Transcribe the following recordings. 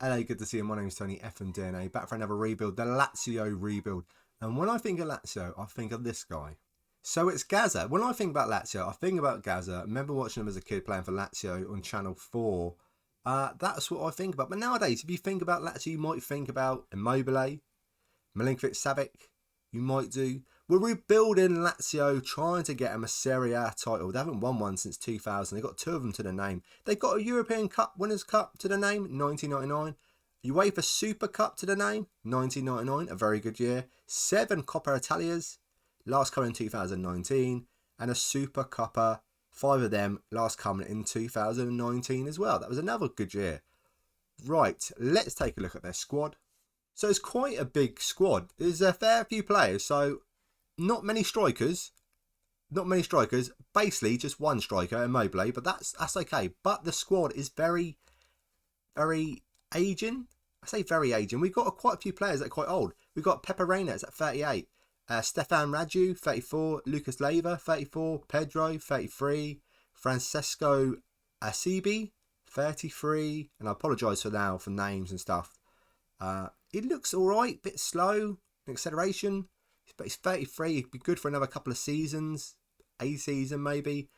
Hello, good to see you. My name's Tony FM22, back for another rebuild, the Lazio rebuild. And when I think of Lazio, I think of this guy. So it's Gaza. When I think about Lazio, I think about Gaza. I remember watching him as a kid playing for Lazio on Channel 4. That's what I think about. But nowadays, if you think about Lazio, you might think about Immobile, Milinkovic-Savic. You might do. We're rebuilding Lazio, trying to get them a Serie A title. They haven't won one since 2000. They've got two of them to the name. They've got a European Cup Winners' Cup to the name, 1999. UEFA Super Cup to the name, 1999, a very good year. 7 Coppa Italias, last coming in 2019. And a Super Coppa, 5 of them, last coming in 2019 as well. That was another good year. Right, let's take a look at their squad. So it's quite a big squad. There's a fair few players, so not many strikers. Basically, just one striker, Immobile, but that's okay. But the squad is very, very aging. I say very aging. We've got quite a few players that are quite old. We've got Pepe Reina at 38. Stefan Raju, 34. Lucas Leiva, 34. Pedro, 33. Francesco Asibi, 33. And I apologise for now for names and stuff. It looks alright, bit slow, acceleration, but he's 33, he'd be good for another couple of seasons, a season maybe.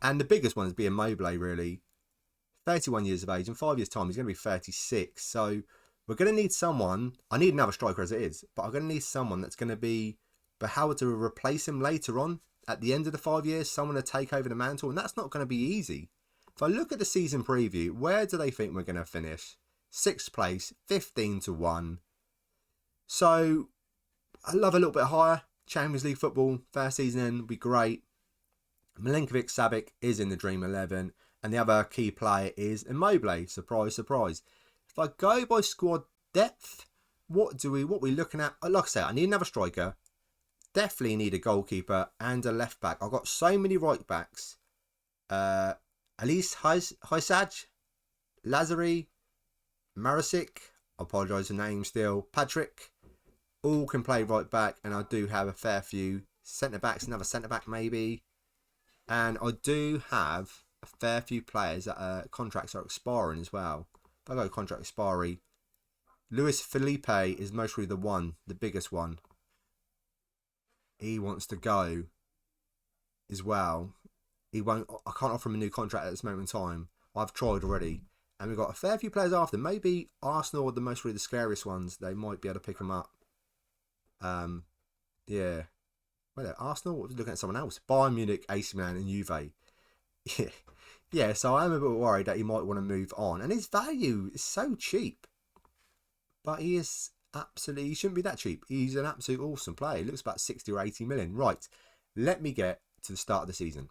And the biggest one is being Immobile, really. 31 years of age, in 5 years' time he's going to be 36, so we're going to need someone. I need another striker as it is, but I'm going to need someone that's going to be how to replace him later on, at the end of the 5 years, someone to take over the mantle, and that's not going to be easy. If I look at the season preview, where do they think we're going to finish? 6th place, 15-1. So I love a little bit higher. Champions League football, first season in, would be great. Milinkovic-Savic is in the Dream 11. And the other key player is Immobile. Surprise, surprise. If I go by squad depth, what we looking at? Like I said, I need another striker. Definitely need a goalkeeper and a left back. I've got so many right backs. Elise Hysaj, Lazari, Marisic, I apologise for names still, Patrick, all can play right back, and I do have a fair few centre backs, another centre back maybe, and I do have a fair few players that contracts are expiring as well. If I go contract expiry, Luis Felipe is mostly the biggest one. He wants to go as well. I can't offer him a new contract at this moment in time. I've tried already. And we've got a fair few players after. Maybe Arsenal are the the scariest ones. They might be able to pick them up. Yeah. Well, Arsenal, looking at someone else. Bayern Munich, AC Milan and Juve. Yeah, so I am a bit worried that he might want to move on. And his value is so cheap. But he shouldn't be that cheap. He's an absolute awesome player. He looks about 60 or 80 million. Right, let me get to the start of the season.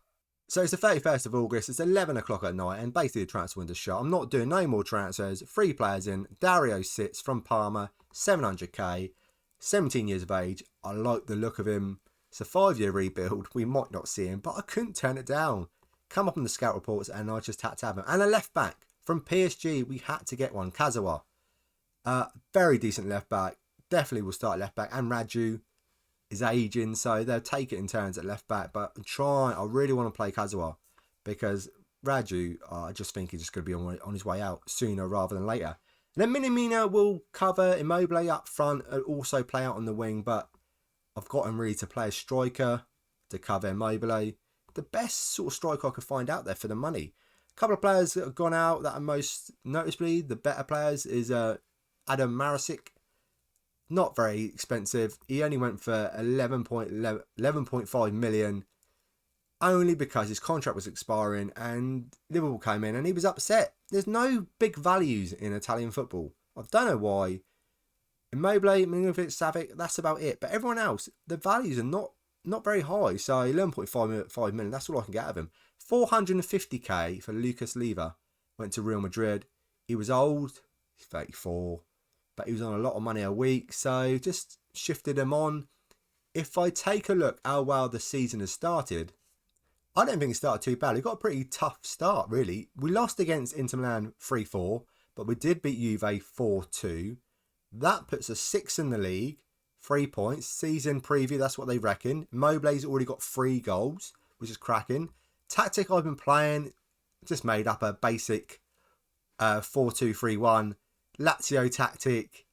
So it's the 31st of August, it's 11 o'clock at night, and basically the transfer window's shut. I'm not doing no more transfers. 3 players in. Dario Sitz from Parma, 700k, 17 years of age. I like the look of him. It's a 5-year rebuild. We might not see him, but I couldn't turn it down. Come up in the scout reports, and I just had to have him. And a left back from PSG, we had to get one. Kazawa. Very decent left back. Definitely will start left back. And Raju is aging, so they'll take it in turns at left back. But I really want to play Kazawa, because Raju, I just think he's just going to be on his way out sooner rather than later. And then Minamino will cover Immobile up front and also play out on the wing, but I've got him really to play a striker to cover Immobile. The best sort of striker I could find out there for the money. A couple of players that have gone out that are most noticeably the better players is Adam Marisic. Not very expensive. He only went for 11.5 million, only because his contract was expiring and Liverpool came in and he was upset. There's no big values in Italian football. I don't know why. Immobile, Milinkovic-Savic, that's about it. But everyone else, the values are not very high. So 11.5 million, that's all I can get out of him. 450k for Lucas Leiva. Went to Real Madrid. He was old. He's 34. But he was on a lot of money a week, so just shifted him on. If I take a look how well the season has started, I don't think it started too bad. It got a pretty tough start, really. We lost against Inter Milan 3-4, but we did beat Juve 4-2. That puts us 6th in the league, 3 points. Season preview, that's what they reckon. Immobile's already got 3 goals, which is cracking. Tactic I've been playing, just made up a basic 4-2-3-1. Lazio tactic.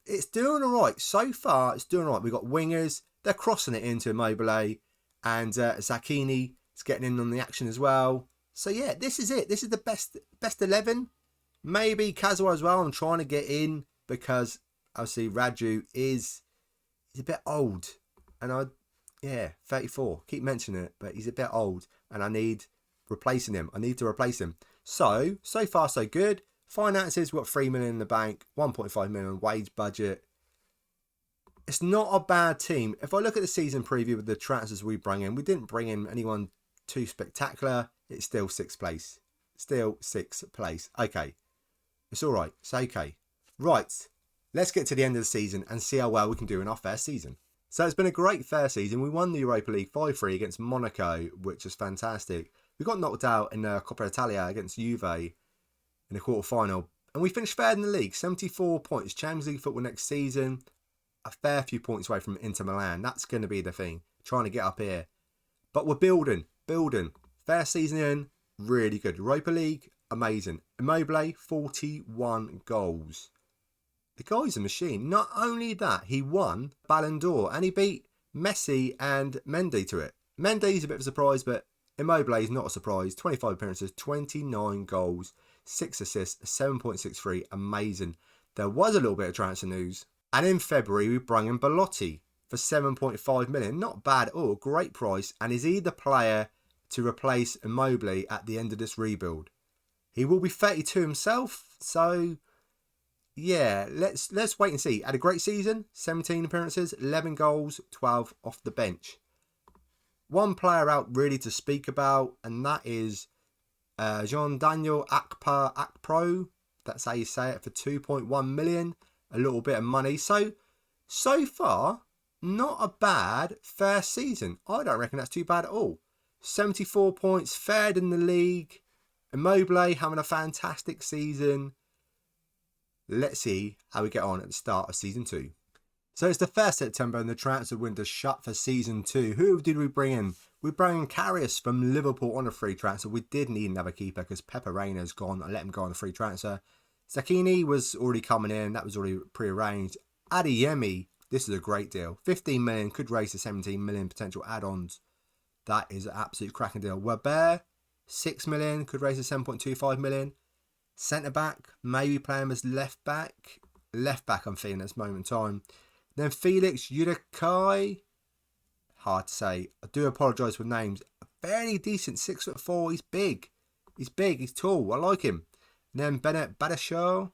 It's doing all right. So far, it's doing all right. We've got wingers. They're crossing it into Immobile. And Zacchini is getting in on the action as well. So, yeah, this is it. This is the best 11. Maybe Kazuo as well. I'm trying to get in because, obviously, Raju is a bit old. And 34. Keep mentioning it, but he's a bit old. And I need replacing him. I need to replace him. So far, so good. Finances, we've got 3 million in the bank, 1.5 million wage budget. It's not a bad team. If I look at the season preview with the transfers we bring in, we didn't bring in anyone too spectacular. It's still 6th place. Okay. It's all right. It's okay. Right. Let's get to the end of the season and see how well we can do in our first season. So it's been a great first season. We won the Europa League 5-3 against Monaco, which is fantastic. We got knocked out in the Coppa Italia against Juve in the quarter-final. And we finished third in the league, 74 points. Champions League football next season, a fair few points away from Inter Milan. That's going to be the thing, trying to get up here. But we're building. First season in, really good. Europa League, amazing. Immobile, 41 goals. The guy's a machine. Not only that, he won Ballon d'Or and he beat Messi and Mendy to it. Mendy's a bit of a surprise, but Immobile is not a surprise. 25 appearances, 29 goals, 6 assists, 7.63. Amazing. There was a little bit of transfer news. And in February, we brought in Belotti for 7.5 million. Not bad at all. Great price. And is he the player to replace Immobile at the end of this rebuild? He will be 32 himself. So, yeah, let's wait and see. Had a great season. 17 appearances, 11 goals, 12 off the bench. One player out really to speak about, and that is Jean-Daniel Akpro. That's how you say it, for 2.1 million. A little bit of money. So far, not a bad first season. I don't reckon that's too bad at all. 74 points, third in the league. Immobile having a fantastic season. Let's see how we get on at the start of season 2. So it's the 1st September and the transfer window shut for season 2. Who did we bring in? We brought in Karius from Liverpool on a free transfer. We did need another keeper because Pepe Reina's gone. I let him go on a free transfer. Zacchini was already coming in. That was already prearranged. Adeyemi, this is a great deal. 15 million, could raise to 17 million potential add-ons. That is an absolute cracking deal. Weber, 6 million, could raise to 7.25 million. Centre-back, maybe play him as left-back. Left-back, I'm feeling at this moment in time. Then Felix Udakai. Hard to say. I do apologise with names. A fairly decent 6'4". He's big. He's tall. I like him. And then Bennett Badiashile.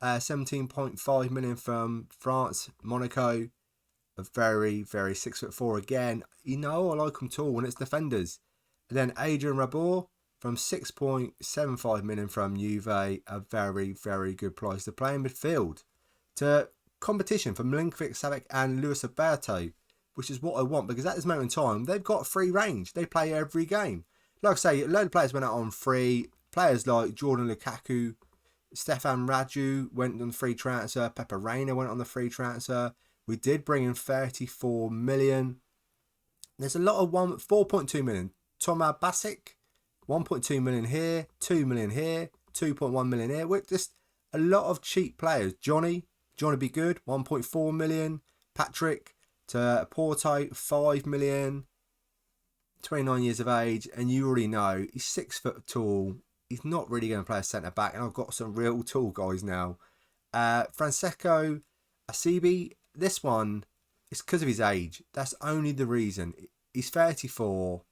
17.5 million from France, Monaco. A very, very 6'4" again. I like him tall when it's defenders. And then Adrian Rabiot from 6.75 million from Juve. A very, very good price to play in midfield. To competition from Milinkovic-Savic and Luis Alberto, which is what I want because at this moment in time they've got free range. They play every game. Like I say, a load of players went out on free. Players like Jordan Lukaku, Stefan Raju went on the free transfer. Pepe Reina went on the free transfer. We did bring in 34 million. There's a lot of 4.2 million. Toma Basic, 1.2 million here, 2 million here, 2.1 million here. We're just a lot of cheap players. Johnny be good, 1.4 million. Patrick to Porto, 5 million. 29 years of age, and you already know he's 6 foot tall. He's not really going to play a centre back, and I've got some real tall guys now. Francesco Asibi, this one is because of his age. That's only the reason. He's 34,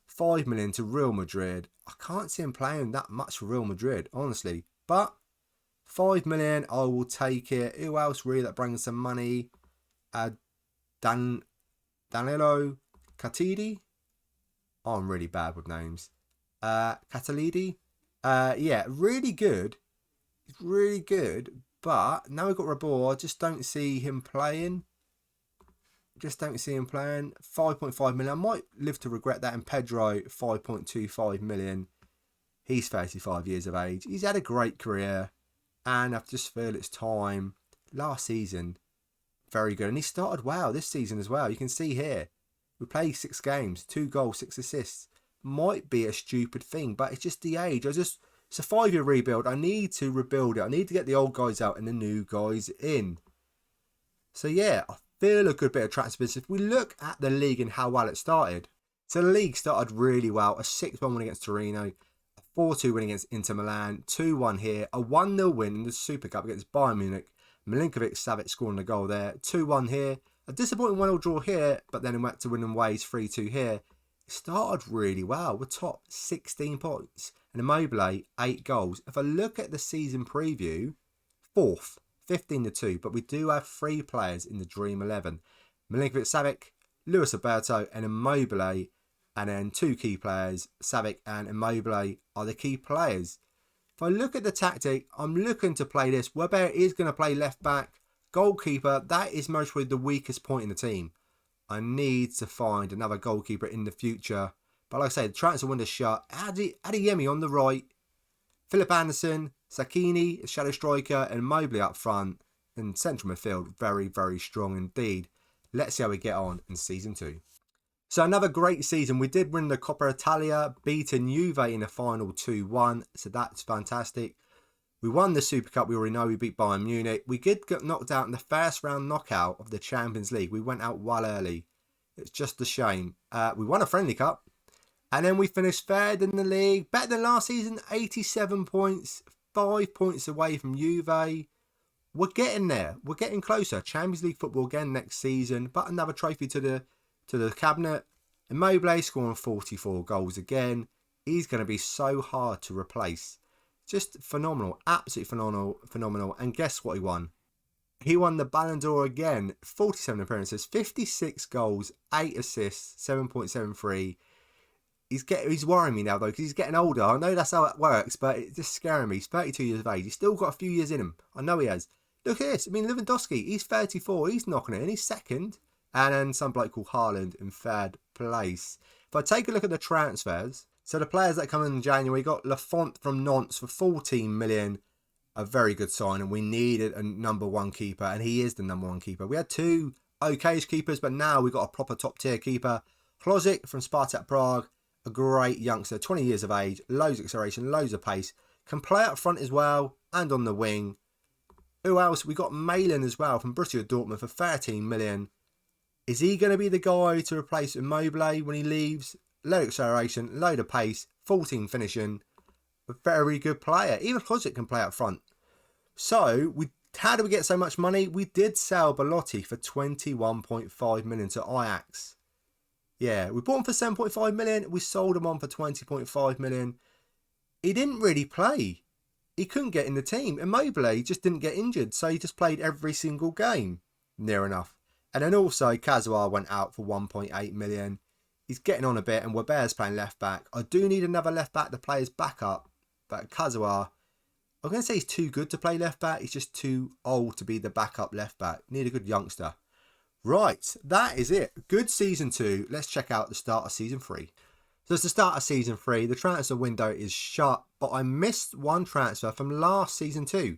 5 million to Real Madrid. I can't see him playing that much for Real Madrid, honestly. But 5 million, I will take it. Who else really that brings some money? Danilo Catidi. I'm really bad with names. Catalidi. Really good. He's really good. But now we've got Rabiot. I just don't see him playing. 5.5 million. I might live to regret that. And Pedro, 5.25 million. He's 35 years of age. He's had a great career. And I just feel it's time. Last season, very good. And he started well this season as well. You can see here. We played 6 games, 2 goals, 6 assists. Might be a stupid thing, but it's just the age. I just It's a 5-year rebuild. I need to rebuild it. I need to get the old guys out and the new guys in. So yeah, I feel a good bit of transfer business. If we look at the league and how well it started. So the league started really well. A 6-1 win against Torino. A 4-2 win against Inter Milan. 2-1 here. A 1-0 win in the Super Cup against Bayern Munich. Milinkovic-Savic scoring the goal there. 2-1 here. A disappointing 1-0 draw here, but then it went to win in ways 3-2 here. It started really well. We're top 16 points. And Immobile, 8 goals. If I look at the season preview, 4th, 15-2. But we do have 3 players in the Dream 11. Milinkovic-Savic, Luis Alberto, and Immobile. And then 2 key players, Savic and Immobile, are the key players. If I look at the tactic, I'm looking to play this. Weber is going to play left back. Goalkeeper, that is most probably the weakest point in the team. I need to find another goalkeeper in the future. But like I say, the transfer window's shut. Adeyemi on the right. Philip Anderson, Sakini, shadow striker, and Mobley up front. And central midfield, very, very strong indeed. Let's see how we get on in season 2. So another great season. We did win the Coppa Italia, beating Juve in the final 2-1. So that's fantastic. We won the Super Cup. We already know we beat Bayern Munich. We did get knocked out in the first round knockout of the Champions League. We went out well early. It's just a shame. We won a Friendly Cup. And then we finished third in the league. Better than last season. 87 points. 5 points away from Juve. We're getting there. We're getting closer. Champions League football again next season. But another trophy to the cabinet. Immobile scoring 44 goals again. He's going to be so hard to replace. Just phenomenal. Absolutely phenomenal. And guess what he won? He won the Ballon d'Or again. 47 appearances, 56 goals, 8 assists, 7.73. He's worrying me now though, because he's getting older. I know that's how it works, but it's just scaring me. He's 32 years of age. He's still got a few years in him. I know he has. Look at this. I mean, Lewandowski, he's 34. He's knocking it in. He's second. And then some bloke called Haaland in third place. If I take a look at the transfers, so the players that come in January, got Lafont from Nantes for 14 million. A very good sign. And we needed a number 1 keeper. And he is the number 1 keeper. We had 2 okay keepers, but now we got a proper top tier keeper. Klozic from Spartak Prague. A great youngster, 20 years of age. Loads of acceleration, loads of pace. Can play up front as well. And on the wing. Who else? We got Malin as well from Borussia Dortmund for 13 million. Is he going to be the guy to replace Immobile when he leaves? Load of acceleration, load of pace, 14 finishing. A very good player. Even Klozic can play up front. So, how do we get so much money? We did sell Belotti for 21.5 million to Ajax. Yeah, we bought him for 7.5 million. We sold him on for 20.5 million. He didn't really play. He couldn't get in the team. Immobile just didn't get injured. So he just played every single game. Near enough. And then also, Kazuar went out for 1.8 million. He's getting on a bit, and Weber's playing left back. I do need another left back to play his backup. But Kazuar, I'm going to say he's too good to play left back. He's just too old to be the backup left back. Need a good youngster. Right, that is it. Good season 2. Let's check out the start of season 3. So it's the start of season 3. The transfer window is shut, but I missed one transfer from last season 2.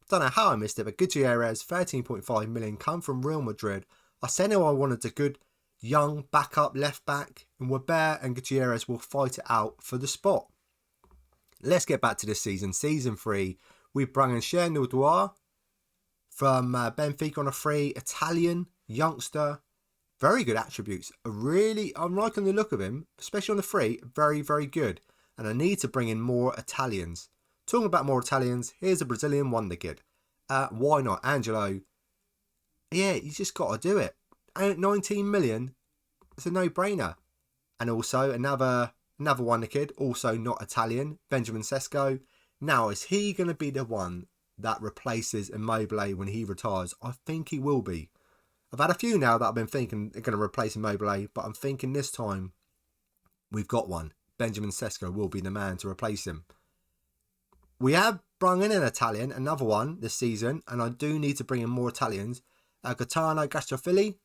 Don't know how I missed it, but Gutierrez, 13.5 million, come from Real Madrid. I said I wanted a good young backup left back, and Weber and Gutierrez will fight it out for the spot. Let's get back to this season. Season 3, we brought in Cher Nildoir from Benfica on a free. Italian, youngster, very good attributes. I'm liking the look of him, especially on the free. Very, very good. And I need to bring in more Italians. Talking about more Italians, here's a Brazilian wonder kid. Why not? Angelo. Yeah, you just got to do it. And 19 million, it's a no-brainer. And also another wonder kid, also not Italian, Benjamin Sesko. Now, is he going to be the one that replaces Immobile when he retires? I think he will be. I've had a few now that I've been thinking they're going to replace Immobile, but I'm thinking this time we've got one. Benjamin Sesko will be the man to replace him. We have brought in an Italian, another one this season, and I do need to bring in more Italians. Gaetano Gastrofili,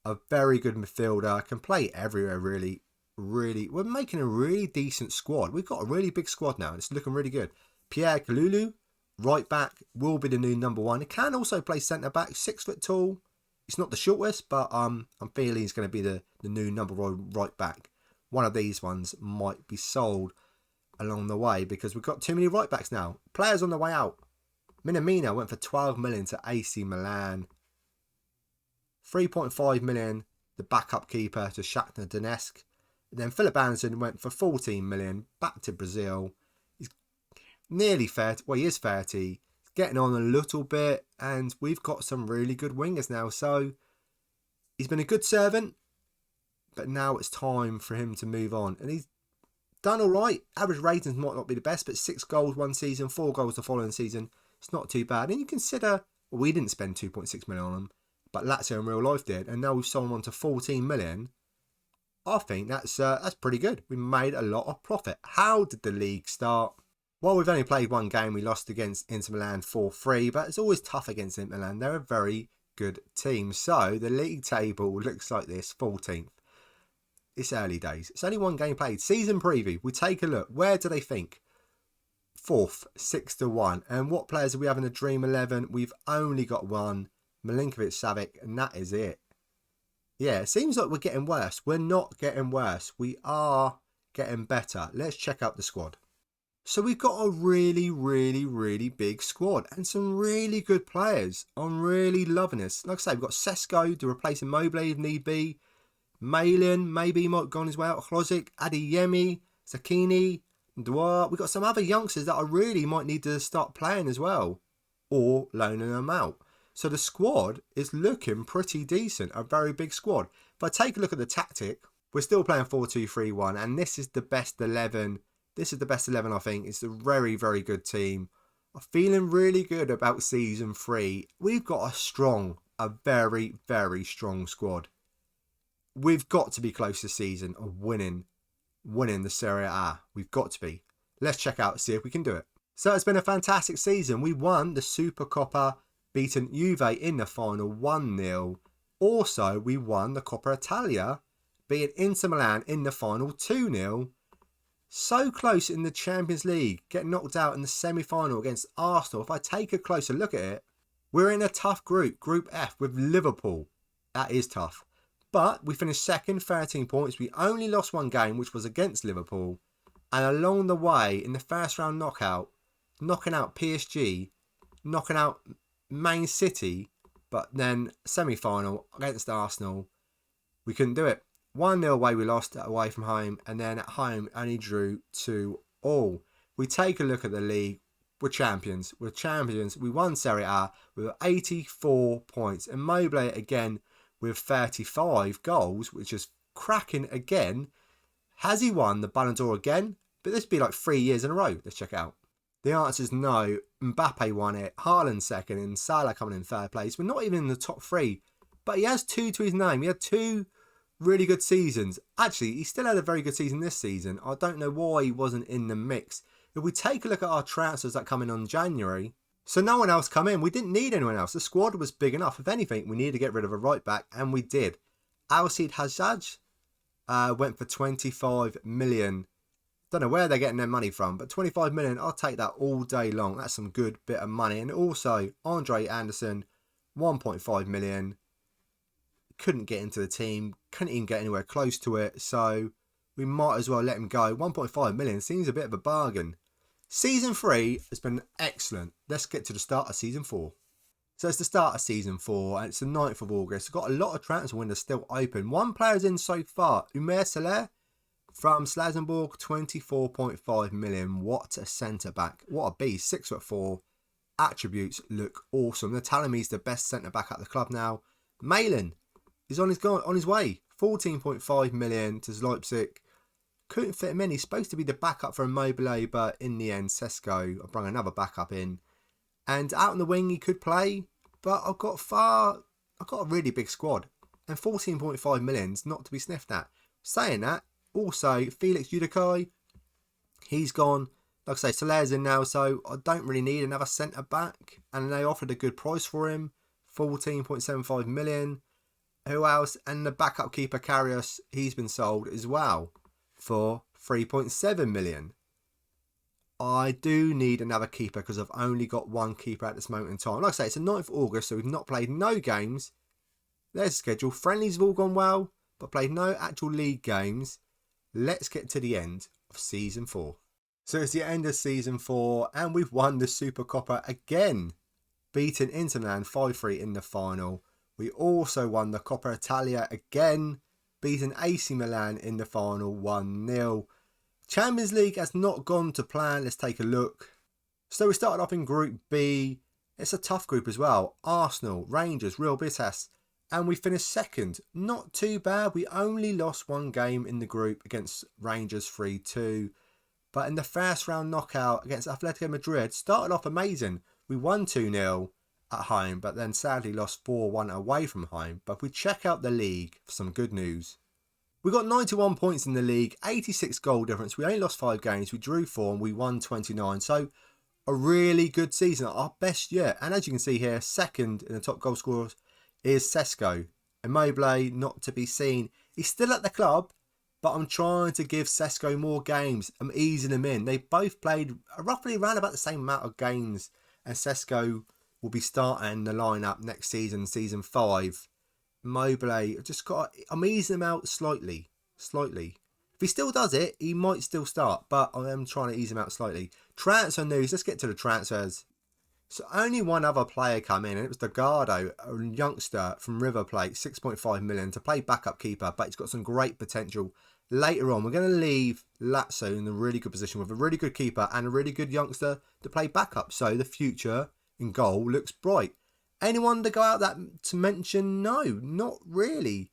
a very good midfielder, can play everywhere really. We're making a really decent squad. We've got a really big squad now, and it's looking really good. Pierre Kalulu, right back, will be the new number 1. He can also play centre back, 6 foot tall. He's not the shortest, but I'm feeling he's going to be the new number 1 right back. One of these ones might be sold. along the way because we've got too many right backs now. Players on the way out. Minamino went for 12 million to AC Milan. 3.5 million, the backup keeper, to Shakhtar Donetsk. Then Philip Anderson went for 14 million back to Brazil. He's nearly 30. Well, he is 30. He's getting on a little bit, and we've got some really good wingers now. So he's been a good servant, but now it's time for him to move on. And he's done all right. Average ratings might not be the best, but 6 goals one season, 4 goals the following season. It's not too bad. And you consider, well, we didn't spend 2.6 million on him, but Lazio in real life did. And now we've sold him on to 14 million. I think that's pretty good. We made a lot of profit. How did the league start? Well, we've only played one game. We lost against Inter Milan 4-3, but it's always tough against Inter Milan. They're a very good team. So the league table looks like this, 14th. It's early days. It's only one game played. Season preview. We take a look. Where do they think? 4th, 6-1. And what players do we have in the Dream 11? We've only got one, Milinkovic-Savic, and that is it. Yeah, it seems like we're getting worse. We're not getting worse. We are getting better. Let's check out the squad. So we've got a really, really, really big squad and some really good players. I'm really loving this. Like I say, we've got Sesko to replace Immobile if need be. Malin, maybe he might go on his way out. Hlozic, Adeyemi, Sakini, Duarte. We've got some other youngsters that I really might need to start playing as well, or loaning them out. So the squad is looking pretty decent, a very big squad. If I take a look at the tactic, we're still playing 4-2-3-1, and this is the best 11. This is the best 11, I think. It's a very, very good team. I'm feeling really good about Season 3. We've got a very, very strong squad. We've got to be close this season of winning the Serie A. We've got to be. Let's check out, see if we can do it. So it's been a fantastic season. We won the Supercoppa, beaten Juve in the final 1-0. Also, we won the Coppa Italia, beating Inter Milan in the final 2-0. So close in the Champions League, getting knocked out in the semi-final against Arsenal. If I take a closer look at it, we're in a tough group, Group F, with Liverpool. That is tough. But we finished second, 13 points. We only lost one game, which was against Liverpool. And along the way, in the first round knockout, knocking out PSG, knocking out Man City, but then semi-final against Arsenal, we couldn't do it. 1-0 away, we lost away from home, and then at home only drew 2-2. We take a look at the league. We're champions. We won Serie A with 84 points. Immobile again with 35 goals, which is cracking again. Has he won the Ballon d'Or again? But this would be like 3 years in a row. Let's check it out. The answer is no. Mbappe won it. Haaland second, and Salah coming in third place. We're not even in the top 3. But he has 2 to his name. He had 2 really good seasons. Actually, he still had a very good season this season. I don't know why he wasn't in the mix. If we take a look at our transfers that come in on January, so no one else come in. We didn't need anyone else. The squad was big enough. If anything, we needed to get rid of a right back, and we did. Alcide Hajjaj went for 25 million. Don't know where they're getting their money from, but 25 million, I'll take that all day long. That's some good bit of money. And also, Andre Anderson, 1.5 million. Couldn't get into the team. Couldn't even get anywhere close to it. So we might as well let him go. 1.5 million seems a bit of a bargain. Season 3 has been excellent. Let's get to the start of Season 4. So it's the start of Season 4, and it's the 9th of August. We've got a lot of transfer windows still open. One player's in so far. Umer Saleh from Slazenburg, 24.5 million. What a centre-back. What a beast. 6'4". Attributes look awesome. They're telling me he's the best centre-back at the club now. Malin is on his way. 14.5 million to Leipzig. Couldn't fit him in. He's supposed to be the backup for Immobile, but in the end, Sesko, I brought another backup in. And out on the wing, he could play, but I've got a really big squad. And 14.5 million's not to be sniffed at. Saying that, also, Felix Udikai, he's gone. Like I say, Soler's in now, so I don't really need another centre-back. And they offered a good price for him, 14.75 million. Who else? And the backup keeper, Karius, he's been sold as well for 3.7 million. I do need another keeper because I've only got one keeper at this moment in time. Like I say, it's the 9th of August, so we've not played no games. There's the schedule. Friendlies have all gone well, but played no actual league games. Let's get to the end of Season 4. So it's the end of season 4 and we've won the Supercoppa again, beating Inter Milan 5-3 in the final. We also won the Coppa Italia again, beating AC Milan in the final 1-0. Champions League has not gone to plan. Let's take a look. So we started off in Group B. It's a tough group as well. Arsenal, Rangers, Real Betis, and we finished second. Not too bad. We only lost one game in the group against Rangers 3-2. But in the first round knockout against Atletico Madrid, started off amazing. We won 2-0 at home, but then sadly lost 4-1 away from home. But if we check out the league for some good news. We got 91 points in the league, 86 goal difference. We only lost 5 games. We drew 4 and we won 29. So a really good season, our best yet. And as you can see here, second in the top goal scorers is Sesko. Immobile, not to be seen. He's still at the club, but I'm trying to give Sesko more games. I'm easing him in. They both played roughly around about the same amount of games, and Sesko will be starting the lineup next season, season 5. Immobile, I'm easing him out slightly. If he still does it, he might still start, but I am trying to ease him out slightly. Transfer news, let's get to the transfers. So only one other player came in, and it was Delgado, a youngster from River Plate, 6.5 million to play backup keeper, but he's got some great potential. Later on, we're going to leave Lazio in a really good position with a really good keeper and a really good youngster to play backup. So the future in goal looks bright. Anyone to go out that to mention? No, not really.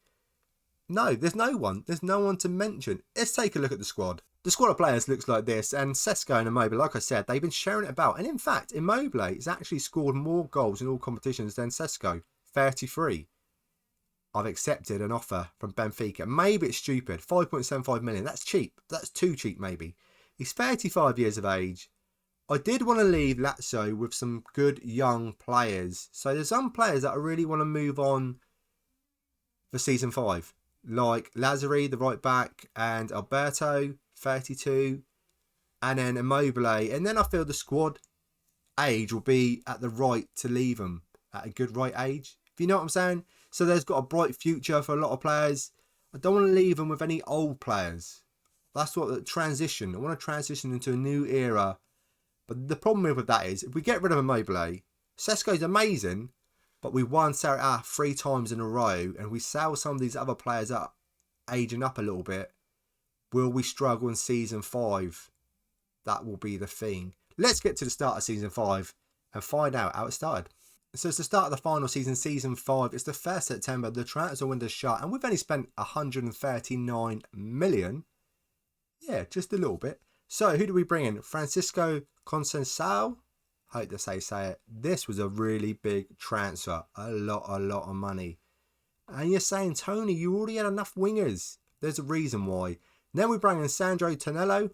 No, there's no one. There's no one to mention. Let's take a look at the squad. The squad of players looks like this, and Sesko and Immobile, like I said, they've been sharing it about. And in fact, Immobile has actually scored more goals in all competitions than Sesko, 33. I've accepted an offer from Benfica. Maybe it's stupid, 5.75 million. That's cheap. That's too cheap, maybe. He's 35 years of age. I did want to leave Lazio with some good young players. So there's some players that I really want to move on for season 5. Like Lazari, the right back, and Alberto, 32, and then Immobile. And then I feel the squad age will be at the right to leave them at a good right age. If you know what I'm saying? So there's got a bright future for a lot of players. I don't want to leave them with any old players. That's what the transition. I want to transition into a new era. But the problem with that is, if we get rid of Immobile, Sesko's amazing, but we won Serie A 3 times in a row, and we sell some of these other players up, aging up a little bit. Will we struggle in season 5? That will be the thing. Let's get to the start of season 5 and find out how it started. So it's the start of the final season, season 5. It's the 1st September. The transfer window's shut, and we've only spent 139 million. Yeah, just a little bit. So who do we bring in? Francisco Conceição. Hope to say it. This was a really big transfer. A lot of money. And you're saying, Tony, you already had enough wingers. There's a reason why. Then we bring in Sandro Tonelli.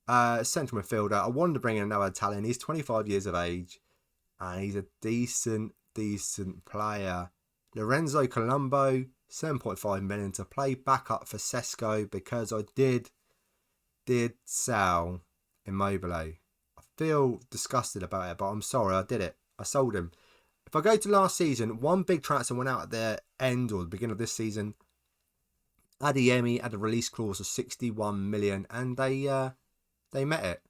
Central midfielder. I wanted to bring in another Italian. He's 25 years of age. And he's a decent player. Lorenzo Colombo, 7.5 million to play backup for Sesko, because I did sell Immobile. I feel disgusted about it, but I'm sorry, I did it. I sold him. If I go to last season, one big transfer went out at the end or the beginning of this season. Adeyemi had a release clause of 61 million, and they met it.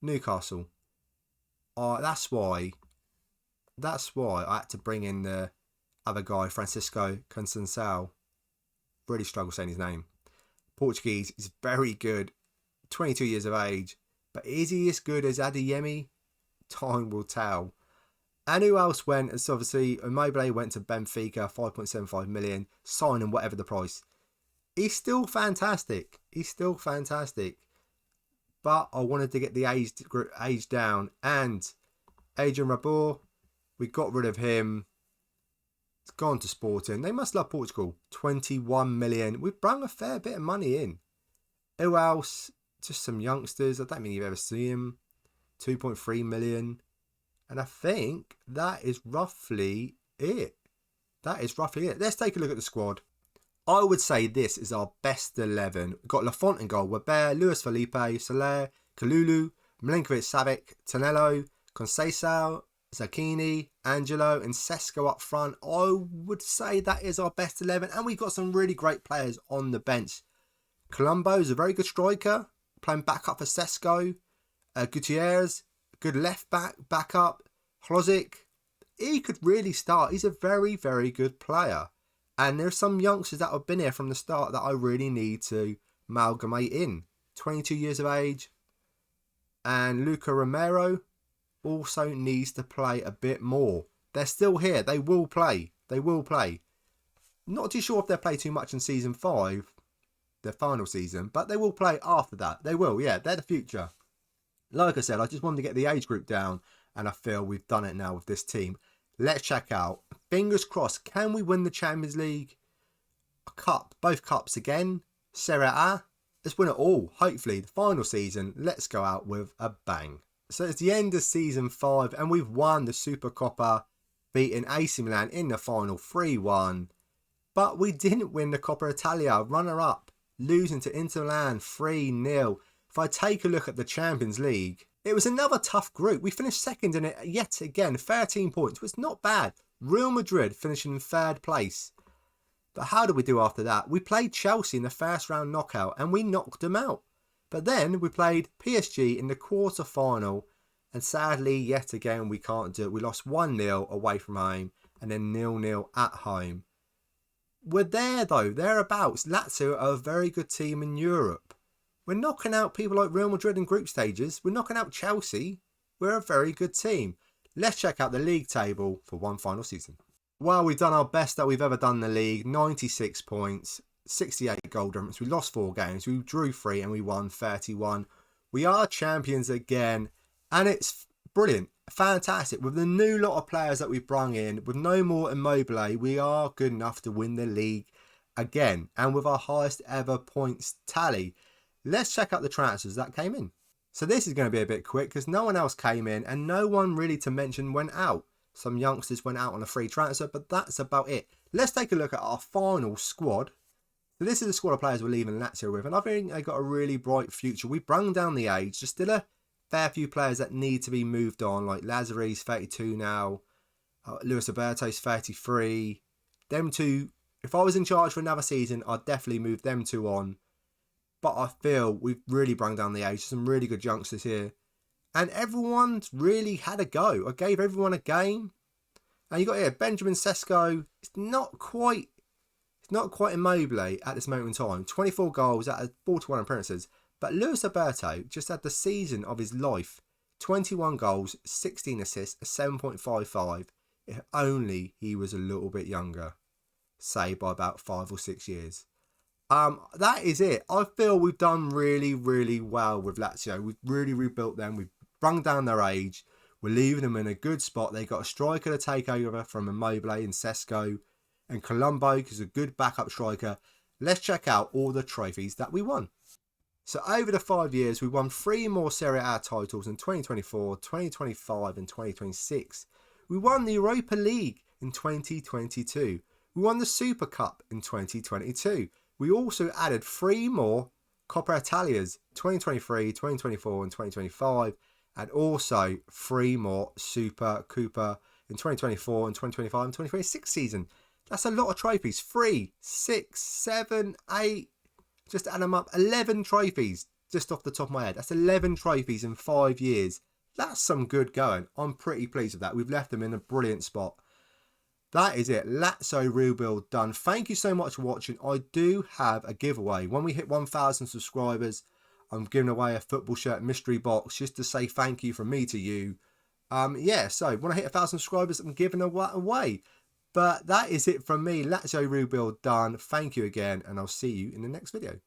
Newcastle. That's why I had to bring in the other guy, Francisco Conceição. Really struggle saying his name. Portuguese is very good. 22 years of age. But is he as good as Adeyemi? Time will tell. And who else went? It's obviously Immobile went to Benfica, 5.75 million, signing whatever the price. He's still fantastic. But I wanted to get the age down. And Adrian Rabiot, we got rid of him. It's gone to Sporting. They must love Portugal. 21 million. We've brought a fair bit of money in. Who else? Just some youngsters. I don't think you've ever seen them. 2.3 million. And I think that is roughly it. Let's take a look at the squad. I would say this is our best 11. We've got Lafont in goal. Weber, Luis Felipe, Soler, Kalulu, Milinkovic-Savic, Tonello, Conceição, Zacchini, Angelo and Sesko up front. I would say that is our best 11. And we've got some really great players on the bench. Colombo is a very good striker, playing back up for Sesko. Gutierrez, good left back up. Hlozic, he could really start. He's a very, very good player. And there's some youngsters that have been here from the start that I really need to amalgamate in. 22 years of age. And Luca Romero also needs to play a bit more. They're still here. They will play. They will play. Not too sure if they'll play too much in season 5, their final season, but they will play after that. They will, yeah. They're the future. Like I said, I just wanted to get the age group down, and I feel we've done it now with this team. Let's check out. Fingers crossed. Can we win the Champions League? A cup. Both cups again. Serie A. Let's win it all. Hopefully, the final season, let's go out with a bang. So it's the end of season 5, and we've won the Supercoppa, beating AC Milan in the final 3-1. But we didn't win the Coppa Italia, runner-up, losing to Inter Milan 3-0. If I take a look at the Champions League, it was another tough group. We finished second in it yet again, 13 points, which is not bad. Real Madrid finishing in 3rd place. But how did we do after that? We played Chelsea in the first round knockout and we knocked them out. But then we played PSG in the quarter-final, and sadly, yet again, we can't do it. We lost 1-0 away from home and then 0-0 at home. We're there though, thereabouts. Lazio are a very good team in Europe. We're knocking out people like Real Madrid in group stages. We're knocking out Chelsea. We're a very good team. Let's check out the league table for one final season. Well, we've done our best that we've ever done in the league. 96 points, 68 goal difference. We lost 4 games. We drew 3 and we won 31. We are champions again. And it's brilliant. Fantastic. With the new lot of players that we've brung in, with no more Immobile, we are good enough to win the league again. And with our highest ever points tally. Let's check out the transfers that came in. So this is going to be a bit quick because no one else came in and no one really to mention went out. Some youngsters went out on a free transfer, but that's about it. Let's take a look at our final squad. So this is the squad of players we're leaving Lazio with, and I think they got a really bright future. We've brung down the age. There's still a fair few players that need to be moved on, like Lazare's 32 now, Luis Alberto's 33. Them two, if I was in charge for another season, I'd definitely move them two on. But I feel we've really brung down the age. Some really good youngsters here. And everyone's really had a go. I gave everyone a game. And you got here Benjamin Sesko. It's not quite Immobile at this moment in time. 24 goals out of 41 appearances. But Luis Alberto just had the season of his life. 21 goals, 16 assists, a 7.55. If only he was a little bit younger. Say by about 5 or 6 years. That is it. I feel we've done really, really well with Lazio. We've really rebuilt them. We've brung down their age. We're leaving them in a good spot. They got a striker to take over from Immobile and Sesko. And Colombo is a good backup striker. Let's check out all the trophies that we won. So over the 5 years, we won 3 more Serie A titles in 2024, 2025 and 2026. We won the Europa League in 2022. We won the Super Cup in 2022. We also added 3 more Coppa Italias, 2023, 2024 and 2025. And also 3 more Super Cooper in 2024 and 2025 and 2026 season. That's a lot of trophies. 3, 6, 7, 8. Just add them up. 11 trophies just off the top of my head. That's 11 trophies in 5 years. That's some good going. I'm pretty pleased with that. We've left them in a brilliant spot. That is it. Lazio rebuild done. Thank you so much for watching. I do have a giveaway. When we hit 1,000 subscribers, I'm giving away a football shirt mystery box just to say thank you from me to you. So when I hit 1,000 subscribers, I'm giving away. But that is it from me. Lazio rebuild done. Thank you again, and I'll see you in the next video.